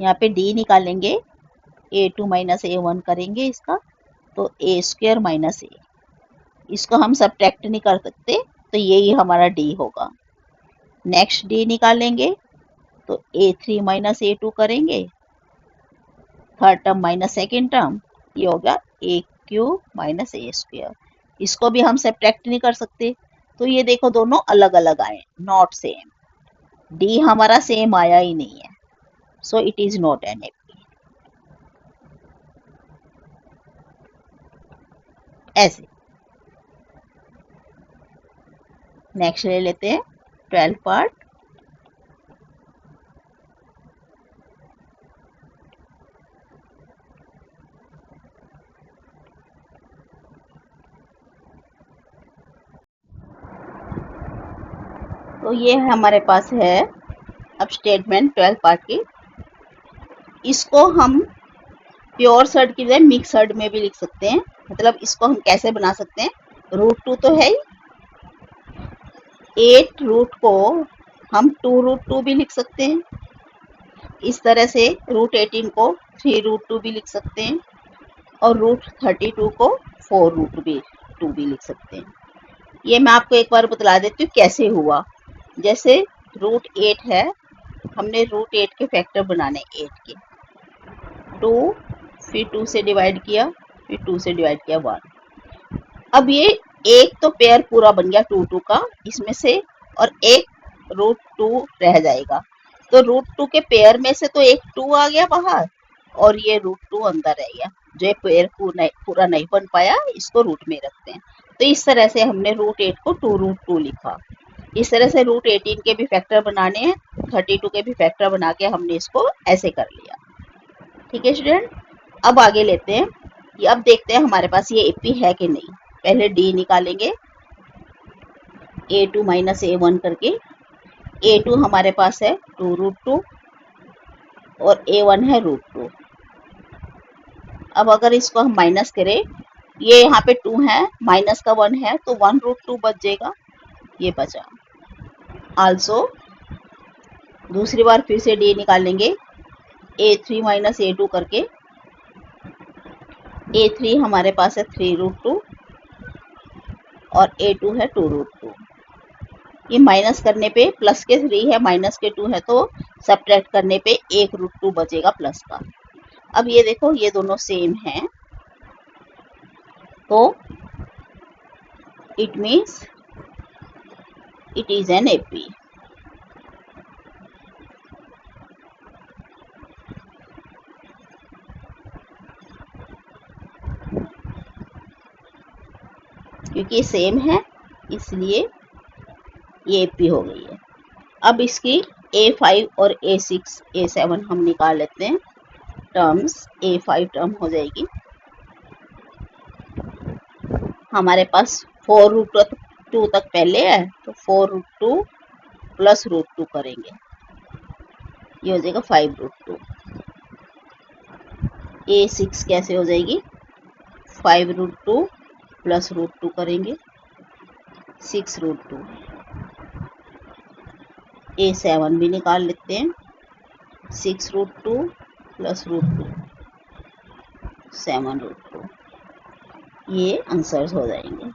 यहाँ पे D निकालेंगे, A2 माइनस A1 करेंगे इसका, तो A स्क्वायर माइनस A, इसको हम सब्ट्रैक्ट नहीं कर सकते, तो यही हमारा D होगा। नेक्स्ट D निकालेंगे तो A3 माइनस A2 करेंगे, third term minus second term, ये हो गया ए क्यूब माइनस ए स्क्वायर। इसको भी हम सब्ट्रैक्ट नहीं कर सकते, तो ये देखो दोनों अलग अलग आए, नॉट सेम। डी हमारा सेम आया ही नहीं है, so it is not an AP. ऐसे नेक्स्ट ले लेते हैं 12 पार्ट। तो ये हमारे पास है अब स्टेटमेंट 12 पार्ट की। इसको हम प्योर सर्ड की बजाय मिक्स सर्ड में भी लिख सकते हैं। मतलब इसको हम कैसे बना सकते हैं, √2 तो है ही, 8 रूट को हम 2√2 भी लिख सकते हैं। इस तरह से √18 को 3√2 भी लिख सकते हैं, और √32 को 4√2 भी लिख सकते हैं। ये मैं आपको एक बार बतला देती हूँ कैसे हुआ। जैसे √8 है, हमने √8 के फैक्टर बनाने 8 के, 2 फिर 2 से डिवाइड किया, फिर 2 से डिवाइड किया 1। अब ये एक तो पेयर पूरा बन गया 2 का इसमें से, और एक √2 रह जाएगा। तो √2 के पेयर में से तो एक 2 आ गया बाहर, और ये √2 अंदर रह गया। जो पेयर पूरा नहीं बन पाया, इसको रूट में रखते हैं। तो इस तरह से हमने √8 को 2√2 लिखा। इस तरह से √18 के भी फैक्टर बनाने हैं, 32 के भी फैक्टर बना के हमने इसको ऐसे कर लिया। ठीक है स्टूडेंट, अब आगे लेते हैं। अब देखते हैं हमारे पास ये एपी है कि नहीं। पहले डी निकालेंगे, a2 माइनस a1 करके। a2 हमारे पास है 2√2 और a1 है √2। अब अगर इसको हम माइनस करें, ये यहाँ पे 2 है, माइनस का 1 है, तो 1√2 बच जाएगा, ये बचा। आल्सो दूसरी बार फिर से डी निकालेंगे, a3 माइनस a2 करके। a3 हमारे पास है 3√2 और a2 है 2√2। ये माइनस करने पे प्लस के 3 है, माइनस के 2 है, तो सब्ट्रैक्ट करने पे 1√2 बचेगा प्लस का। अब ये देखो ये दोनों सेम हैं, तो it means it is an AP. क्योंकि सेम है इसलिए ये एपी हो गई है। अब इसकी a5 और a6 a7 हम निकाल लेते हैं टर्म्स। a5 टर्म हो जाएगी हमारे पास 4√2 तक पहले है, तो 4√2 प्लस √2 करेंगे, ये हो जाएगा 5√2। a6 कैसे हो जाएगी, 5√2 प्लस √2 करेंगे, 6√2। a7 भी निकाल लेते हैं, 6√2 प्लस √2 7√2। ये आंसर्स हो जाएंगे।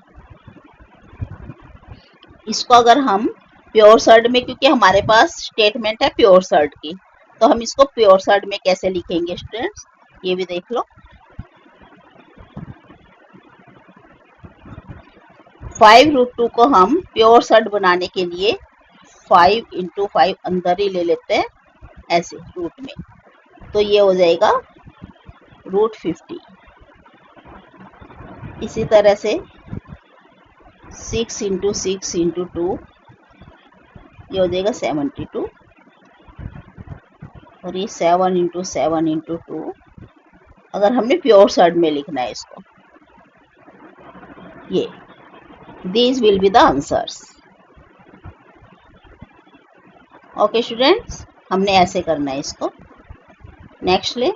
इसको अगर हम प्योर सर्ड में, क्योंकि हमारे पास स्टेटमेंट है प्योर सर्ड की, तो हम इसको प्योर सर्ड में कैसे लिखेंगे स्टूडेंट्स, ये भी देख लो। 5√2 को हम प्योर सर्ड बनाने के लिए 5 × 5 अंदर ही ले लेते हैं ऐसे रूट में, तो ये हो जाएगा √50। इसी तरह से 6 × 6 × 2 ये हो जाएगा 72, और ये 7 × 7 × 2 अगर हमने प्योर सर्ड में लिखना है इसको, ये these will be the answers। Okay students, हमने ऐसे करना है इसको। नेक्स्ट ले,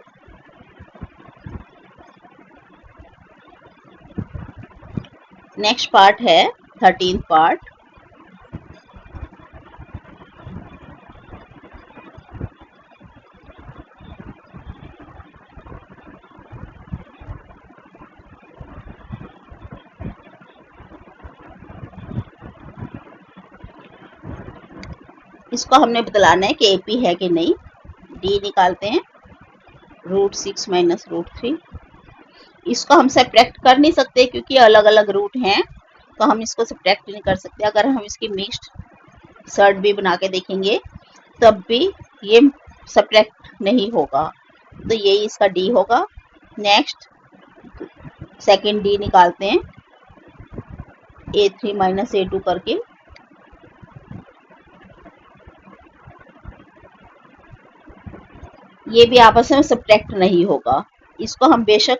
नेक्स्ट पार्ट है 13th पार्ट। इसको हमने बतलाना है कि एपी है कि नहीं। डी निकालते हैं, √6 माइनस √3। इसको हम सब्ट्रैक्ट कर नहीं सकते क्योंकि अलग अलग रूट हैं, तो हम इसको सब्ट्रैक्ट नहीं कर सकते। अगर हम इसकी मिक्स्ड सर्ट भी बना के देखेंगे तब भी ये सब्ट्रैक्ट नहीं होगा, तो यही इसका डी होगा। नेक्स्ट सेकेंड डी निकालते हैं, A3 माइनस A2 करके। ये भी आपस में सब्ट्रैक्ट नहीं होगा। इसको हम बेशक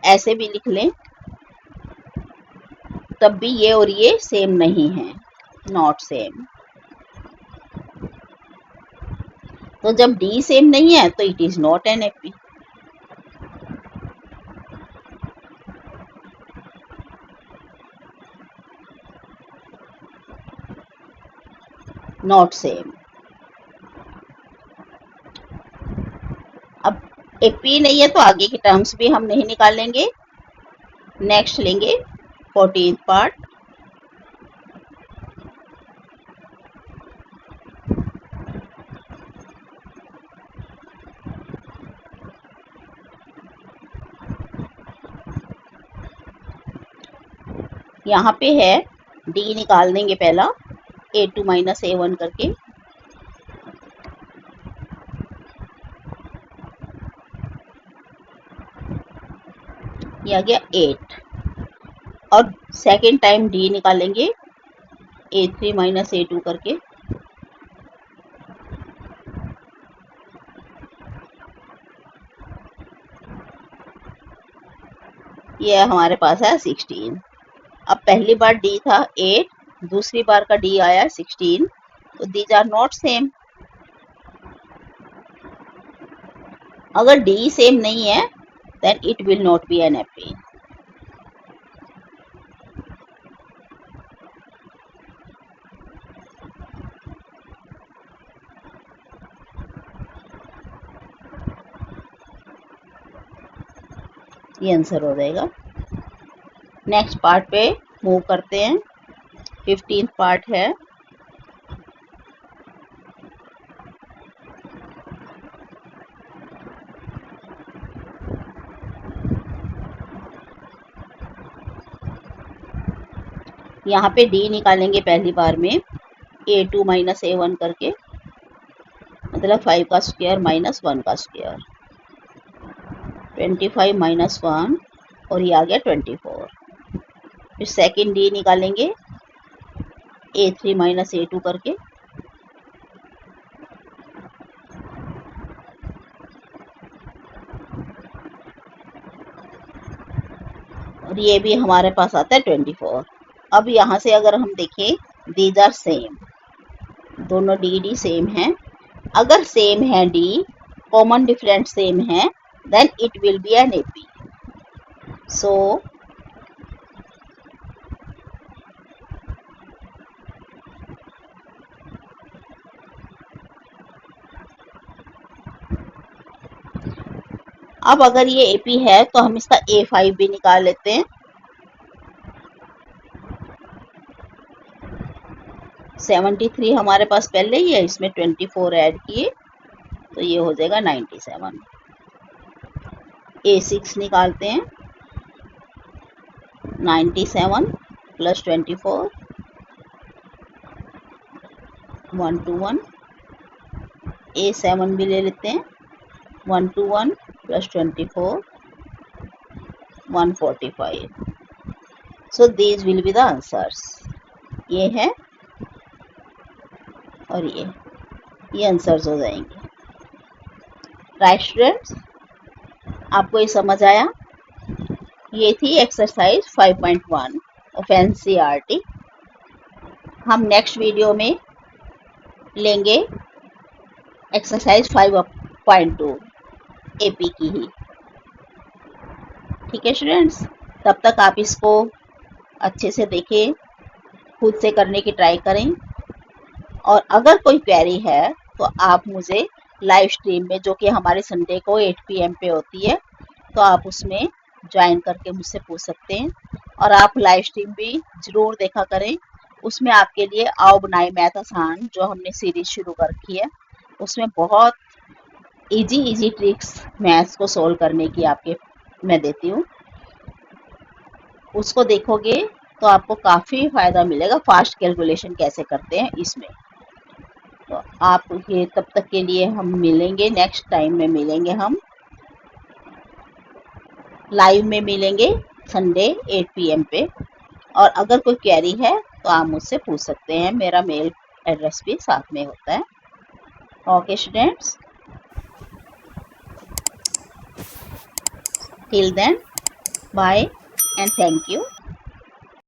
ऐसे भी लिख लें, तब भी ये और ये सेम नहीं है, नॉट सेम। तो जब डी सेम नहीं है तो it is not an AP. Not same. अब एपी नहीं है तो आगे की टर्म्स भी हम नहीं निकालेंगे। नेक्स्ट लेंगे 14th पार्ट। यहाँ पे है डी निकाल देंगे पहला, A2 माइनस A1 करके। ये आ गया 8। और सेकेंड टाइम डी निकालेंगे A3 माइनस A2 करके। ये हमारे पास है 16। अब पहली बार डी था 8, दूसरी बार का डी आया 16, तो दीज आर नॉट सेम। अगर डी सेम नहीं है then it will not be an AP. ये आंसर हो जाएगा। नेक्स्ट पार्ट पे मूव करते हैं। 15th पार्ट है। यहाँ पे डी निकालेंगे पहली बार में A2 माइनस A1 करके, मतलब 5 का स्क्वायर माइनस 1 का स्क्वायर। 25 माइनस 1 और ये आ गया 24। फिर सेकेंड डी निकालेंगे A3 माइनस A2 करके। और ये भी हमारे पास आता है 24। अब यहाँ से अगर हम देखें दीज आर सेम, दोनों डी सेम है। अगर सेम है डी, कॉमन डिफरेंट सेम है, then it will be an AP. So अब अगर ये एपी है तो हम इसका A5 भी निकाल लेते हैं। 73 हमारे पास पहले ही है, इसमें 24 ऐड किए तो ये हो जाएगा 97। A6 निकालते हैं, 97 प्लस 24, 121। A7 भी ले लेते हैं, 121 plus 24, 145। So these will be the answers. ये है और ये आंसर्स हो जाएंगे। राइट स्टूडेंट्स, आपको ये समझ आया? ये थी एक्सरसाइज 5.1 ऑफ एनसीईआरटी। हम नेक्स्ट वीडियो में लेंगे एक्सरसाइज 5.2 एपी की ही। ठीक है स्टूडेंट्स, तब तक आप इसको अच्छे से देखें, खुद से करने की ट्राई करें। और अगर कोई क्वेरी है तो आप मुझे लाइव स्ट्रीम में, जो कि हमारे संडे को 8 PM पे होती है, तो आप उसमें ज्वाइन करके मुझसे पूछ सकते हैं। और आप लाइव स्ट्रीम भी ज़रूर देखा करें, उसमें आपके लिए आओ बनाए मैथ आसान, जो हमने सीरीज शुरू कर रखी है, उसमें बहुत इजी ट्रिक्स मैथ्स को सोल्व करने की आपके मैं देती हूँ। उसको देखोगे तो आपको काफ़ी फ़ायदा मिलेगा फास्ट कैलकुलेशन कैसे करते हैं इसमें। तो आप ये तब तक के लिए हम मिलेंगे, नेक्स्ट टाइम में मिलेंगे, हम लाइव में मिलेंगे संडे 8 PM पे। और अगर कोई क्वेरी है तो आप मुझसे पूछ सकते हैं, मेरा मेल एड्रेस भी साथ में होता है। Okay students, till then bye and thank you.